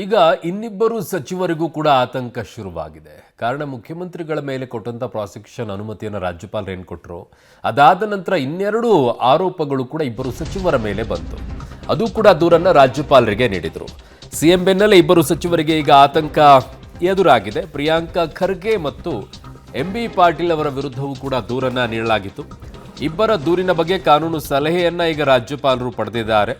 ಈಗ ಇನ್ನಿಬ್ಬರು ಸಚಿವರಿಗೂ ಕೂಡ ಆತಂಕ ಶುರುವಾಗಿದೆ. ಕಾರಣ ಮುಖ್ಯಮಂತ್ರಿಗಳ ಮೇಲೆ ಕೊಟ್ಟಂತ ಪ್ರಾಸಿಕ್ಯೂಷನ್ ಅನುಮತಿಯನ್ನು ರಾಜ್ಯಪಾಲರು ಏನು ಕೊಟ್ಟರು, ಅದಾದ ನಂತರ ಇನ್ನೆರಡು ಆರೋಪಗಳು ಕೂಡ ಇಬ್ಬರು ಸಚಿವರ ಮೇಲೆ ಬಂತು. ಅದು ಕೂಡ ದೂರನ್ನ ರಾಜ್ಯಪಾಲರಿಗೆ ನೀಡಿದರು. ಸಿಎಂ ಬೆನ್ನಲ್ಲೇ ಇಬ್ಬರು ಸಚಿವರಿಗೆ ಈಗ ಆತಂಕ ಎದುರಾಗಿದೆ. ಪ್ರಿಯಾಂಕಾ ಖರ್ಗೆ ಮತ್ತು ಎಂಬಿ ಪಾಟೀಲ್ ಅವರ ವಿರುದ್ಧವೂ ಕೂಡ ದೂರನ್ನ ನೀಡಲಾಗಿತ್ತು. ಇಬ್ಬರ ದೂರಿನ ಬಗ್ಗೆ ಕಾನೂನು ಸಲಹೆಯನ್ನ ಈಗ ರಾಜ್ಯಪಾಲರು ಪಡೆದಿದ್ದಾರೆ.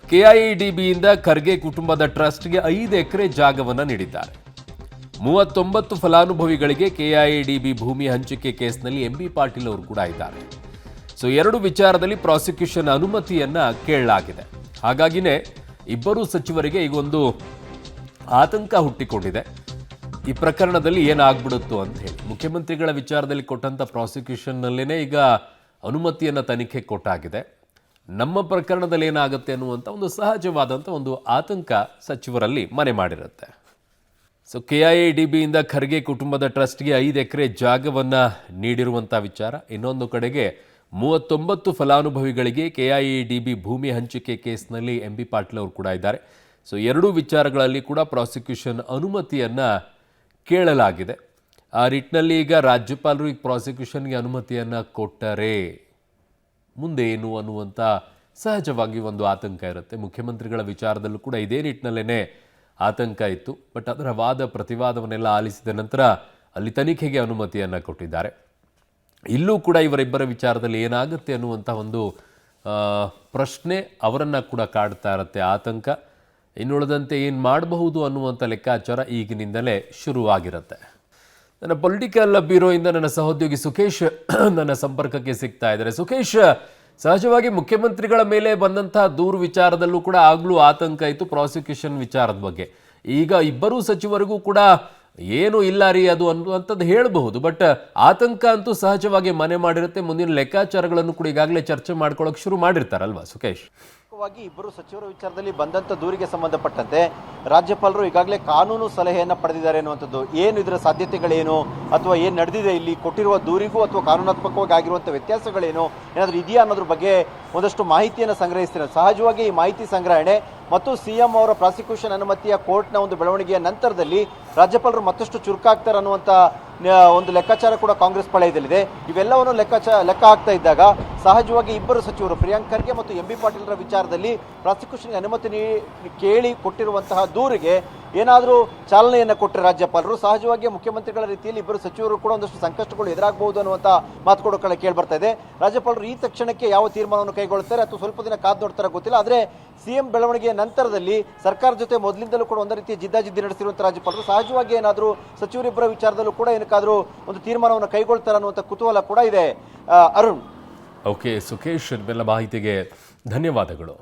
ಕೆಐಎಡಿಬಿಯಿಂದ ಖರ್ಗೆ ಕುಟುಂಬದ ಟ್ರಸ್ಟ್ಗೆ 5 ಎಕರೆ ಜಾಗವನ್ನು ನೀಡಿದ್ದಾರೆ. 39 ಫಲಾನುಭವಿಗಳಿಗೆ ಕೆಐಎಡಿಬಿ ಭೂಮಿ ಹಂಚಿಕೆ ಕೇಸ್ನಲ್ಲಿ ಎಂಬಿ ಪಾಟೀಲ್ ಅವರು ಕೂಡ ಇದ್ದಾರೆ. ಸೊ ಎರಡು ವಿಚಾರದಲ್ಲಿ ಪ್ರಾಸಿಕ್ಯೂಷನ್ ಅನುಮತಿಯನ್ನ ಕೇಳಲಾಗಿದೆ. ಹಾಗಾಗಿನೇ ಇಬ್ಬರು ಸಚಿವರಿಗೆ ಈಗ ಒಂದು ಆತಂಕ ಹುಟ್ಟಿಕೊಂಡಿದೆ. ಈ ಪ್ರಕರಣದಲ್ಲಿ ಏನಾಗ್ಬಿಡುತ್ತೋ ಅಂತ ಹೇಳಿ ಮುಖ್ಯಮಂತ್ರಿಗಳ ವಿಚಾರದಲ್ಲಿ ಕೊಟ್ಟಂತ ಪ್ರಾಸಿಕ್ಯೂಷನ್ನಲ್ಲೇನೆ ಈಗ ಅನುಮತಿಯನ್ನ ತನಿಖೆ ಕೊಟ್ಟಾಗಿದೆ. ನಮ್ಮ ಪ್ರಕರಣದಲ್ಲಿ ಏನಾಗುತ್ತೆ ಅನ್ನುವಂಥ ಒಂದು ಸಹಜವಾದಂಥ ಒಂದು ಆತಂಕ ಸಚಿವರಲ್ಲಿ ಮನೆ ಮಾಡಿರುತ್ತೆ. ಸೊ ಕೆಐಎಡಿಬಿಯಿಂದ ಖರ್ಗೆ ಕುಟುಂಬದ ಟ್ರಸ್ಟ್ಗೆ 5 ಎಕರೆ ಜಾಗವನ್ನು ನೀಡಿರುವಂಥ ವಿಚಾರ. ಇನ್ನೊಂದು ಕಡೆಗೆ 39 ಫಲಾನುಭವಿಗಳಿಗೆ ಕೆಐಎಡಿಬಿ ಭೂಮಿ ಹಂಚಿಕೆ ಕೇಸ್ನಲ್ಲಿ ಎಂಬಿ ಪಾಟೀಲ್ ಅವರು ಕೂಡ ಇದ್ದಾರೆ. ಸೊ ಎರಡೂ ವಿಚಾರಗಳಲ್ಲಿ ಕೂಡ ಪ್ರಾಸಿಕ್ಯೂಷನ್ ಅನುಮತಿಯನ್ನು ಕೇಳಲಾಗಿದೆ. ಆ ನಿಟ್ಟಿನಲ್ಲಿ ಈಗ ರಾಜ್ಯಪಾಲರು ಈ ಪ್ರಾಸಿಕ್ಯೂಷನ್ಗೆ ಅನುಮತಿಯನ್ನು ಕೊಟ್ಟರೆ ಮುಂದೆ ಏನು ಅನ್ನುವಂಥ ಸಹಜವಾಗಿ ಒಂದು ಆತಂಕ ಇರುತ್ತೆ. ಮುಖ್ಯಮಂತ್ರಿಗಳ ವಿಚಾರದಲ್ಲೂ ಕೂಡ ಇದೇ ನಿಟ್ಟಿನಲ್ಲೇ ಆತಂಕ ಇತ್ತು. ಬಟ್ ಅದರ ವಾದ ಪ್ರತಿವಾದವನ್ನೆಲ್ಲ ಆಲಿಸಿದ ನಂತರ ಅಲ್ಲಿ ತನಿಖೆಗೆ ಅನುಮತಿಯನ್ನು ಕೊಟ್ಟಿದ್ದಾರೆ. ಇಲ್ಲೂ ಕೂಡ ಇವರಿಬ್ಬರ ವಿಚಾರದಲ್ಲಿ ಏನಾಗುತ್ತೆ ಅನ್ನುವಂಥ ಒಂದು ಪ್ರಶ್ನೆ ಅವರನ್ನು ಕೂಡ ಕಾಡ್ತಾ ಇರುತ್ತೆ. ಆತಂಕ ಇನ್ನುಳಿದಂತೆ ಏನು ಮಾಡಬಹುದು ಅನ್ನುವಂಥ ಲೆಕ್ಕಾಚಾರ ಈಗಿನಿಂದಲೇ ಶುರುವಾಗಿರುತ್ತೆ. ನನ್ನ ಪೊಲಿಟಿಕಲ್ ಬ್ಯೂರೋಯಿಂದ ನನ್ನ ಸಹೋದ್ಯೋಗಿ ಸುಖೇಶ್ ನನ್ನ ಸಂಪರ್ಕಕ್ಕೆ ಸಿಗ್ತಾ ಇದ್ದಾರೆ. ಸುಖೇಶ್, ಸಹಜವಾಗಿ ಮುಖ್ಯಮಂತ್ರಿಗಳ ಮೇಲೆ ಬಂದಂತಹ ದೂರು ವಿಚಾರದಲ್ಲೂ ಕೂಡ ಆಗಲೂ ಆತಂಕ ಇತ್ತು ಪ್ರಾಸಿಕ್ಯೂಷನ್ ವಿಚಾರದ ಬಗ್ಗೆ. ಈಗ ಇಬ್ಬರೂ ಸಚಿವರಿಗೂ ಕೂಡ ಏನು ಇಲ್ಲ ರೀ ಅದು ಅನ್ನುವಂಥದ್ದು ಹೇಳಬಹುದು. ಬಟ್ ಆತಂಕ ಅಂತೂ ಸಹಜವಾಗಿ ಮನೆ ಮಾಡಿರುತ್ತೆ. ಮುಂದಿನ ಲೆಕ್ಕಾಚಾರಗಳನ್ನು ಕೂಡ ಈಗಾಗಲೇ ಚರ್ಚೆ ಮಾಡ್ಕೊಳ್ಳೋಕೆ ಶುರು ಮಾಡಿರ್ತಾರಲ್ವಾ ಸುಖೇಶ್? ಇಬ್ಬರು ಸಚಿವರ ವಿಚಾರದಲ್ಲಿ ಬಂದಂತ ದೂರಿಗೆ ಸಂಬಂಧಪಟ್ಟಂತೆ ರಾಜ್ಯಪಾಲರು ಈಗಾಗಲೇ ಕಾನೂನು ಸಲಹೆಯನ್ನ ಪಡೆದಿದ್ದಾರೆ ಅನ್ನುವಂಥದ್ದು. ಏನು ಇದರ ಸಾಧ್ಯತೆಗಳೇನು, ಅಥವಾ ಏನು ನಡೆದಿದೆ, ಇಲ್ಲಿ ಕೊಟ್ಟಿರುವ ದೂರಿಗೂ ಅಥವಾ ಕಾನೂನಾತ್ಮಕವಾಗಿ ಆಗಿರುವಂಥ ವ್ಯತ್ಯಾಸಗಳೇನು, ಏನಾದರೂ ಇದೆಯಾ ಅನ್ನೋದ್ರ ಬಗ್ಗೆ ಒಂದಷ್ಟು ಮಾಹಿತಿಯನ್ನು ಸಂಗ್ರಹಿಸ್ತಾರೆ. ಸಹಜವಾಗಿ ಈ ಮಾಹಿತಿ ಸಂಗ್ರಹಣೆ ಮತ್ತು ಸಿಎಂ ಅವರ ಪ್ರಾಸಿಕ್ಯೂಷನ್ ಅನುಮತಿಯ ಕೋರ್ಟ್ನ ಒಂದು ಬೆಳವಣಿಗೆಯ ನಂತರದಲ್ಲಿ ರಾಜ್ಯಪಾಲರು ಮತ್ತಷ್ಟು ಚುರುಕಾಗ್ತಾರೆ ಅನ್ನುವಂಥ ಒಂದು ಲೆಕ್ಕಾಚಾರ ಕೂಡ ಕಾಂಗ್ರೆಸ್ ಪಾಳೆಯದಲ್ಲಿದೆ. ಇವೆಲ್ಲವನ್ನು ಲೆಕ್ಕ ಹಾಕ್ತಾ ಇದ್ದಾಗ ಸಹಜವಾಗಿ ಇಬ್ಬರು ಸಚಿವರು ಪ್ರಿಯಾಂಕ್ ಖರ್ಗೆ ಮತ್ತು ಎಂಬಿ ಪಾಟೀಲ್ರ ವಿಚಾರದಲ್ಲಿ ಪ್ರಾಸಿಕ್ಯೂಷನ್ಗೆ ಅನುಮತಿ ಕೇಳಿ ಕೊಟ್ಟಿರುವಂತಹ ದೂರಿಗೆ ಏನಾದರೂ ಚಾಲನೆಯನ್ನು ಕೊಟ್ಟರೆ ರಾಜ್ಯಪಾಲರು, ಸಹಜವಾಗಿ ಮುಖ್ಯಮಂತ್ರಿಗಳ ರೀತಿಯಲ್ಲಿ ಇಬ್ಬರು ಸಚಿವರು ಕೂಡ ಒಂದಷ್ಟು ಸಂಕಷ್ಟಗಳು ಎದುರಾಗಬಹುದು ಅನ್ನುವಂಥ ಮಾತುಗಳು ಕೇಳಿ ಬರ್ತಾ ಇದೆ. ರಾಜ್ಯಪಾಲರು ಈ ತಕ್ಷಣಕ್ಕೆ ಯಾವ ತೀರ್ಮಾನವನ್ನು ಕೈಗೊಳ್ಳುತ್ತಾರೆ ಅಥವಾ ಸ್ವಲ್ಪ ದಿನ ಕಾದು ನೋಡ್ತಾರೆ ಗೊತ್ತಿಲ್ಲ. ಆದರೆ ಸಿಎಂ ಬೆಳವಣಿಗೆಯ ನಂತರದಲ್ಲಿ ಸರ್ಕಾರ ಜೊತೆ ಮೊದಲಿಂದಲೂ ಕೂಡ ಒಂದು ರೀತಿಯ ಜಿದ್ದಾಜಿದ್ದಿ ನಡೆಸಿರುವಂಥ ರಾಜ್ಯಪಾಲರು ಸಹಜವಾಗಿ ಏನಾದರೂ ಸಚಿವರಿಬ್ಬರ ವಿಚಾರದಲ್ಲೂ ಕೂಡ ಏನಕ್ಕಾದರೂ ಒಂದು ತೀರ್ಮಾನವನ್ನು ಕೈಗೊಳ್ತಾರೆ ಅನ್ನುವಂಥ ಕುತೂಹಲ ಕೂಡ ಇದೆ. ಅರುಣ್. ಓಕೆ ಸುಖೇಶ್, ಬೆಲ್ಲ ಮಾಹಿತಿಗೆ ಧನ್ಯವಾದಗಳು.